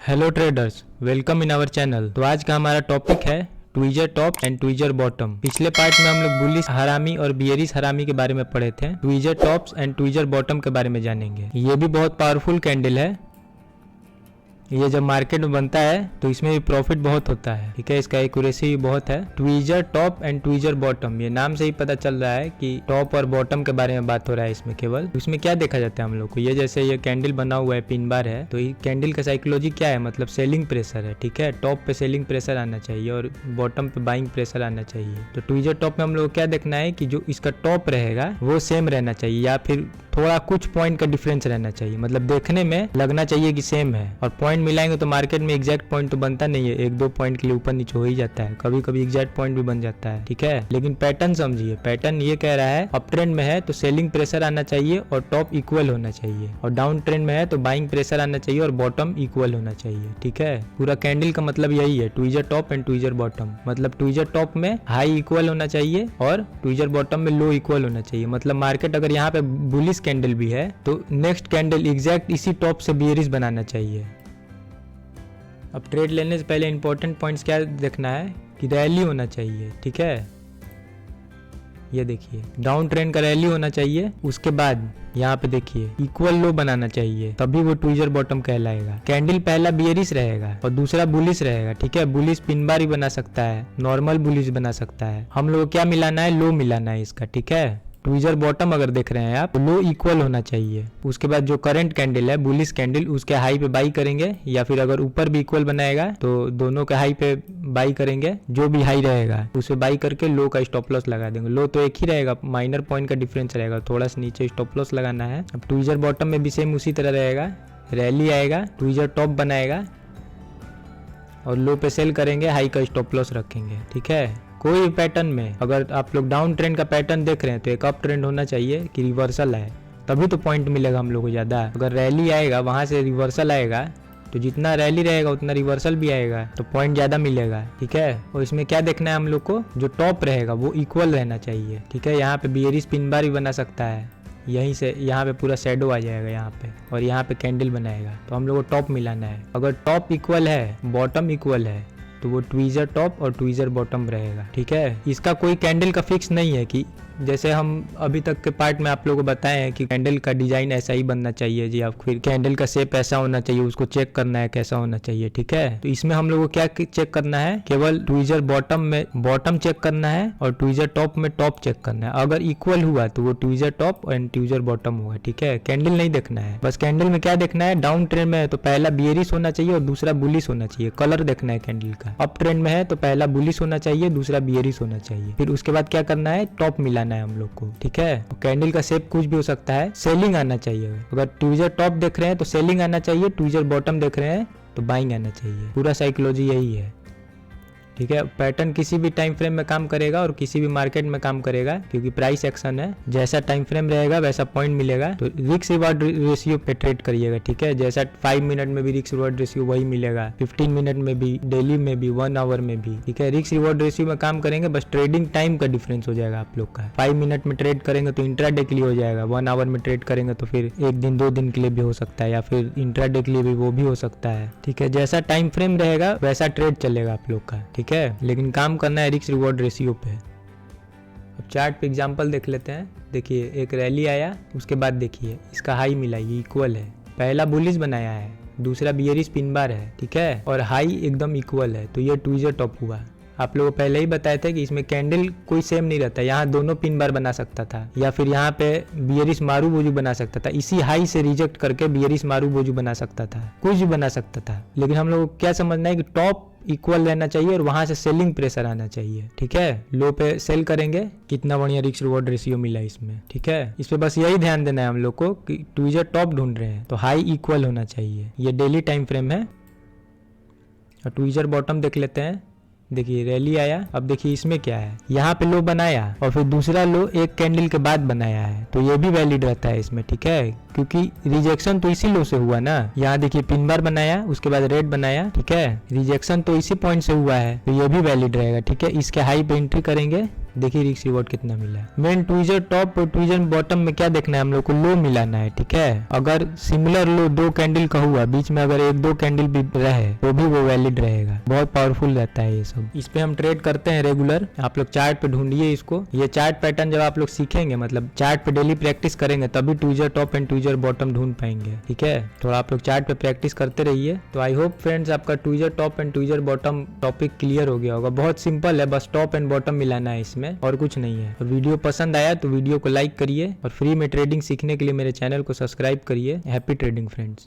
Hello traders, welcome in our channel. तो आज का हमारा टॉपिक है tweezer top and tweezer bottom. पिछले पार्ट में हम लोग बुलिश हरामी और बियरिश हरामी के बारे में पढ़े थे। Tweezer tops and tweezer bottom के बारे में जानेंगे। ये भी बहुत पावरफुल कैंडल है। ये जब मार्केट में बनता है तो इसमें भी प्रॉफिट बहुत होता है, ठीक है। इसका एक्यूरेसी भी बहुत है। Tweezer top and tweezer bottom, ये नाम से ही पता चल रहा है कि टॉप और बॉटम के बारे में बात हो रहा है इसमें। केवल इसमें क्या देखा जाता है हम लोग को, ये जैसे ये कैंडल बना हुआ है, पिन बार है, तो ये कैंडल का साइकोलॉजी क्या है, मतलब सेलिंग प्रेशर है, ठीक है। टॉप पे सेलिंग प्रेशर आना चाहिए और बॉटम पे बाइंग प्रेशर आना चाहिए। तो ट्वीजर टॉप में हम लोग को क्या देखना है कि जो इसका टॉप रहेगा वो सेम रहना चाहिए या फिर थोड़ा कुछ पॉइंट का डिफरेंस रहना चाहिए, मतलब देखने में लगना चाहिए कि सेम है। और पॉइंट मिलाएंगे तो मार्केट में एग्जैक्ट पॉइंट तो बनता नहीं है, एक दो पॉइंट के लिए ऊपर नीचे हो ही जाता है, कभी कभी एग्जैक्ट पॉइंट भी बन जाता है, ठीक है। लेकिन पैटर्न समझिए, पैटर्न ये कह रहा है अप ट्रेंड में है तो सेलिंग प्रेशर आना चाहिए और टॉप इक्वल होना चाहिए, और डाउन ट्रेंड में है तो बाइंग प्रेशर आना चाहिए और बॉटम इक्वल होना चाहिए, ठीक है। पूरा कैंडल का मतलब यही है, tweezer top and tweezer bottom. मतलब ट्वीजर टॉप में हाई इक्वल होना चाहिए और ट्वीजर बॉटम में लो इक्वल होना चाहिए। मतलब मार्केट अगर यहाँ पे बुलिश कैंडल भी है तो नेक्स्ट कैंडल एग्जैक्ट इसी टॉप से बियरिश बनाना चाहिए। अब ट्रेड लेने से पहले इंपॉर्टेंट पॉइंट्स क्या देखना है कि रैली होना चाहिए, ठीक है। ये देखिए डाउन ट्रेंड का रैली होना चाहिए, उसके बाद यहाँ पे देखिए इक्वल लो बनाना चाहिए, तभी वो ट्वीजर बॉटम कहलाएगा। कैंडल पहला बियरिश रहेगा और दूसरा बुलिश रहेगा, ठीक है। बुलिश पिन बार ही बना सकता है, नॉर्मल बुलिश बना सकता है। हम लोग को क्या मिलाना है, लो मिलाना है इसका, ठीक है। ट्वीजर बॉटम अगर देख रहे हैं आप, तो लो इक्वल होना चाहिए। उसके बाद जो करंट कैंडल है बुलिश कैंडल, उसके हाई पे बाई करेंगे, या फिर अगर ऊपर भी इक्वल बनाएगा तो दोनों के हाई पे बाई करेंगे। जो भी हाई रहेगा उस पे बाई करके लो का स्टॉप लॉस लगा देंगे। लो तो एक ही रहेगा, माइनर पॉइंट का डिफरेंस रहेगा, थोड़ा सा नीचे स्टॉप लॉस लगाना है। अब ट्वीजर बॉटम में भी सेम उसी तरह रहेगा, रैली आएगा, ट्वीजर टॉप बनाएगा और लो पे सेल करेंगे, हाई का स्टॉप लॉस रखेंगे, ठीक है। कोई पैटर्न में अगर आप लोग डाउन ट्रेंड का पैटर्न देख रहे हैं तो एक अप ट्रेंड होना चाहिए कि रिवर्सल है, तभी तो पॉइंट मिलेगा हम लोग को ज़्यादा। अगर रैली आएगा वहाँ से रिवर्सल आएगा तो जितना रैली रहेगा उतना रिवर्सल भी आएगा, तो पॉइंट ज़्यादा मिलेगा, ठीक है। और इसमें क्या देखना है हम लोग को, जो टॉप रहेगा वो इक्वल रहना चाहिए, ठीक है। यहाँ पे बियरिश पिन बार भी बना सकता है, यहीं से यहाँ पे पूरा शेडो आ जाएगा यहाँ पे, और यहाँ पे कैंडल बनाएगा, तो हम लोग को टॉप मिलाना है। अगर टॉप इक्वल है, बॉटम इक्वल है, तो वो ट्वीजर टॉप और ट्वीजर बॉटम रहेगा, ठीक है। इसका कोई कैंडल का फिक्स नहीं है कि जैसे हम अभी तक के पार्ट में आप लोगों को बताए हैं कि कैंडल का डिजाइन ऐसा ही बनना चाहिए जी, या फिर कैंडल का शेप ऐसा होना चाहिए, उसको चेक करना है कैसा होना चाहिए, ठीक है। तो इसमें हम लोग को क्या चेक करना है, केवल ट्वीजर बॉटम में बॉटम चेक करना है और ट्वीजर टॉप में टॉप चेक करना है। अगर इक्वल हुआ तो वो tweezer top and tweezer bottom हुआ, ठीक है। कैंडल नहीं देखना है, बस कैंडल में क्या देखना है, डाउन ट्रेंड में है तो पहला बियरिश होना चाहिए और दूसरा बुलिश होना चाहिए, कलर देखना है कैंडल का। अप ट्रेंड में है तो पहला बुलिश होना चाहिए, दूसरा बियरिश होना चाहिए। फिर उसके बाद क्या करना है, टॉप मिलाना है हम लोग को, ठीक है। कैंडल का शेप कुछ भी हो सकता है, सेलिंग आना चाहिए। अगर ट्वीजर टॉप देख रहे हैं तो सेलिंग आना चाहिए, ट्वीजर बॉटम देख रहे हैं तो बाइंग आना चाहिए। पूरा साइकोलॉजी यही है, ठीक है। पैटर्न किसी भी टाइम फ्रेम में काम करेगा और किसी भी मार्केट में काम करेगा, क्योंकि प्राइस एक्शन है। जैसा टाइम फ्रेम रहेगा वैसा पॉइंट मिलेगा। तो रिस्क रिवार्ड रेशियो पे ट्रेड करिएगा, ठीक है। जैसा 5 मिनट में भी रिस्क रिवार्ड रेशियो वही मिलेगा, 15 मिनट में भी, डेली में भी, 1 आवर में भी, ठीक है। रिस्क रिवार्ड रेशियो में काम करेंगे, बस ट्रेडिंग टाइम का डिफरेंस हो जाएगा आप लोग का। 5 मिनट में ट्रेड करेंगे तो इंट्राडे के लिए हो जाएगा, 1 आवर में ट्रेड करेंगे तो फिर 1 दिन 2 दिन के लिए भी हो सकता है, या फिर इंट्राडे के लिए भी वो भी हो सकता है, ठीक है। जैसा टाइम फ्रेम रहेगा वैसा ट्रेड चलेगा आप लोग का, ठीक है। लेकिन काम करना है रिस्क रिवॉर्ड रेशियो पे। अब चार्ट पे एग्जांपल देख लेते हैं। देखिए एक रैली आया, उसके बाद देखिए इसका हाई मिला, ये इक्वल है। पहला बुलिश बनाया है, दूसरा बियरिश पिन बार है, ठीक है, और हाई एकदम इक्वल है, तो ये ट्वीजर टॉप हुआ। आप लोगों को पहले ही बताए थे कि इसमें कैंडल कोई सेम नहीं रहता, यहाँ दोनों पिन बार बना सकता था, या फिर यहाँ पे बियरिश मारू बोजू बना सकता था, इसी हाई से रिजेक्ट करके बियरिश मारू बोजू बना सकता था, कुछ भी बना सकता था। लेकिन हम लोग को क्या समझना है कि टॉप इक्वल रहना चाहिए और वहां से सेलिंग प्रेशर आना चाहिए, ठीक है। लो पे सेल करेंगे, कितना बढ़िया रिस्क रिवॉर्ड रेशियो मिला इसमें, ठीक है। इस पे बस यही ध्यान देना है हम लोग को कि ट्वीजर टॉप ढूंढ रहे हैं तो हाई इक्वल होना चाहिए। ये डेली टाइम फ्रेम है। और ट्वीजर बॉटम देख लेते हैं। देखिए रैली आया, अब देखिए इसमें क्या है, यहाँ पे लो बनाया और फिर दूसरा लो एक कैंडल के बाद बनाया है, तो ये भी वैलिड रहता है इसमें, ठीक है, क्योंकि रिजेक्शन तो इसी लो से हुआ ना। यहाँ देखिए पिन बार बनाया, उसके बाद रेड बनाया, ठीक है, रिजेक्शन तो इसी पॉइंट से हुआ है, तो ये भी वैलिड रहेगा, ठीक है। इसके हाई पे एंट्री करेंगे देखिए रिस्क रिवॉर्ड कितना मिला है। मेन ट्विजर टॉप और ट्विजर बॉटम में क्या देखना है हम लोग को, लो मिलाना है, ठीक है। अगर सिमिलर लो 2 कैंडल का हुआ, बीच में अगर 1-2 कैंडल भी रहे तो भी वो वैलिड रहेगा। बहुत पावरफुल रहता है ये सब। इस पे हम ट्रेड करते हैं रेगुलर। आप लोग चार्ट पे ढूंढिए इसको। ये चार्ट पैटर्न जब आप लोग सीखेंगे, मतलब चार्ट पे डेली प्रैक्टिस करेंगे, तभी tweezer top and tweezer bottom ढूंढ पाएंगे, ठीक है। थोड़ा आप लोग चार्ट पे प्रैक्टिस करते रहिए। तो आई होप फ्रेंड्स आपका tweezer top and tweezer bottom topic clear हो गया होगा। बहुत सिंपल है, बस टॉप एंड बॉटम मिलाना है इसमें, और कुछ नहीं है। और वीडियो पसंद आया तो वीडियो को लाइक करिए और फ्री में ट्रेडिंग सीखने के लिए मेरे चैनल को सब्सक्राइब करिए। Happy trading friends.